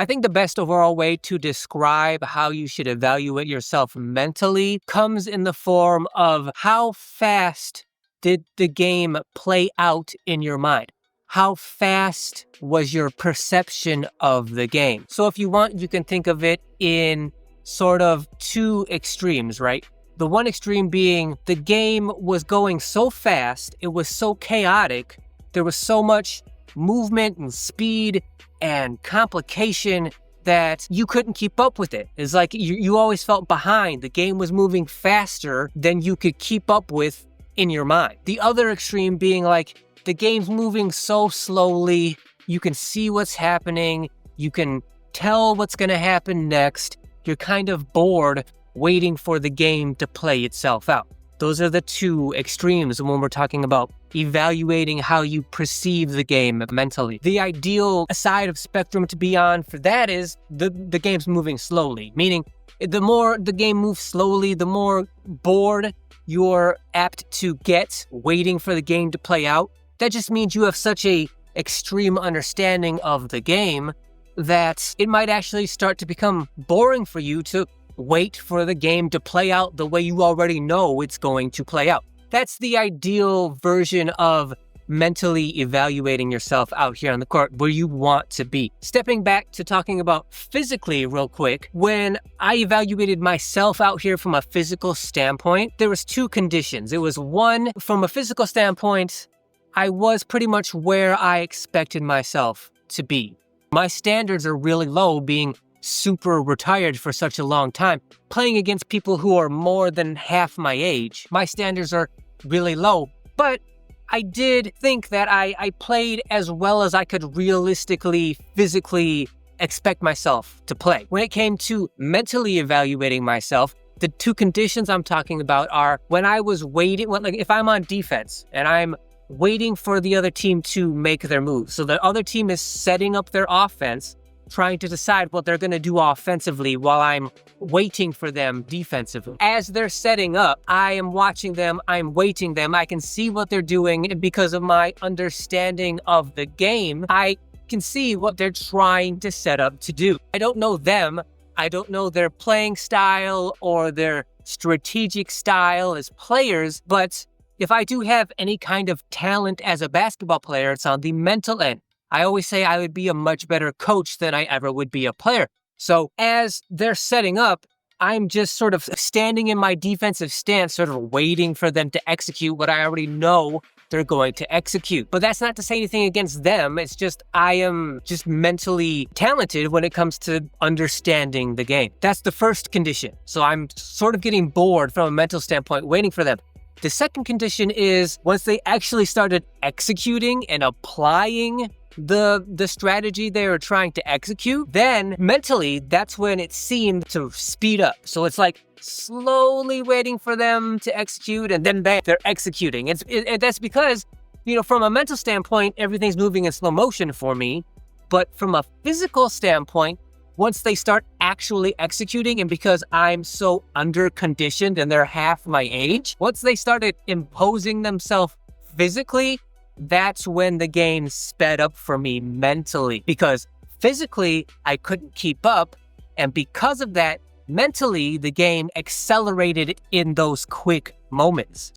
I think the best overall way to describe how you should evaluate yourself mentally comes in the form of how fast did the game play out in your mind? How fast was your perception of the game? So if you want, you can think of it in sort of two extremes, right? The one extreme being the game was going so fast, it was so chaotic, there was so much movement and speed and complication that you couldn't keep up with it. It's like you always felt behind. The game was moving faster than you could keep up with in your mind. The other extreme being like the game's moving so slowly, you can see what's happening, you can tell what's going to happen next, you're kind of bored waiting for the game to play itself out. Those are the two extremes when we're talking about evaluating how you perceive the game mentally. The ideal side of spectrum to be on for that is the game's moving slowly, meaning the more the game moves slowly, the more bored you're apt to get waiting for the game to play out. That just means you have such a extreme understanding of the game that it might actually start to become boring for you to wait for the game to play out the way you already know it's going to play out. That's the ideal version of mentally evaluating yourself out here on the court where you want to be. Stepping back to talking about physically real quick, when I evaluated myself out here from a physical standpoint, there was two conditions. It was one, from a physical standpoint, I was pretty much where I expected myself to be. My standards are really low, being super retired for such a long time, playing against people who are more than half my age. My standards are really low, but I did think that I played as well as I could realistically, physically expect myself to play. When it came to mentally evaluating myself, the two conditions I'm talking about are when I was waiting, like if I'm on defense and I'm waiting for the other team to make their move. So the other team is setting up their offense, trying to decide what they're going to do offensively while I'm waiting for them defensively. As they're setting up, I am watching them, I'm waiting them, I can see what they're doing, and because of my understanding of the game, I can see what they're trying to set up to do. I don't know them, I don't know their playing style or their strategic style as players, but if I do have any kind of talent as a basketball player, it's on the mental end. I always say I would be a much better coach than I ever would be a player. So as they're setting up, I'm just sort of standing in my defensive stance, sort of waiting for them to execute what I already know they're going to execute. But that's not to say anything against them. It's just I am just mentally talented when it comes to understanding the game. That's the first condition. So I'm sort of getting bored from a mental standpoint, waiting for them. The second condition is once they actually started executing and applying the strategy they were trying to execute, then mentally, that's when it seemed to speed up. So it's like slowly waiting for them to execute, and then they're executing. That's because, from a mental standpoint, everything's moving in slow motion for me. But from a physical standpoint, once they start actually executing, and because I'm so under-conditioned and they're half my age, once they started imposing themselves physically, that's when the game sped up for me mentally, because physically I couldn't keep up, and because of that, mentally the game accelerated in those quick moments.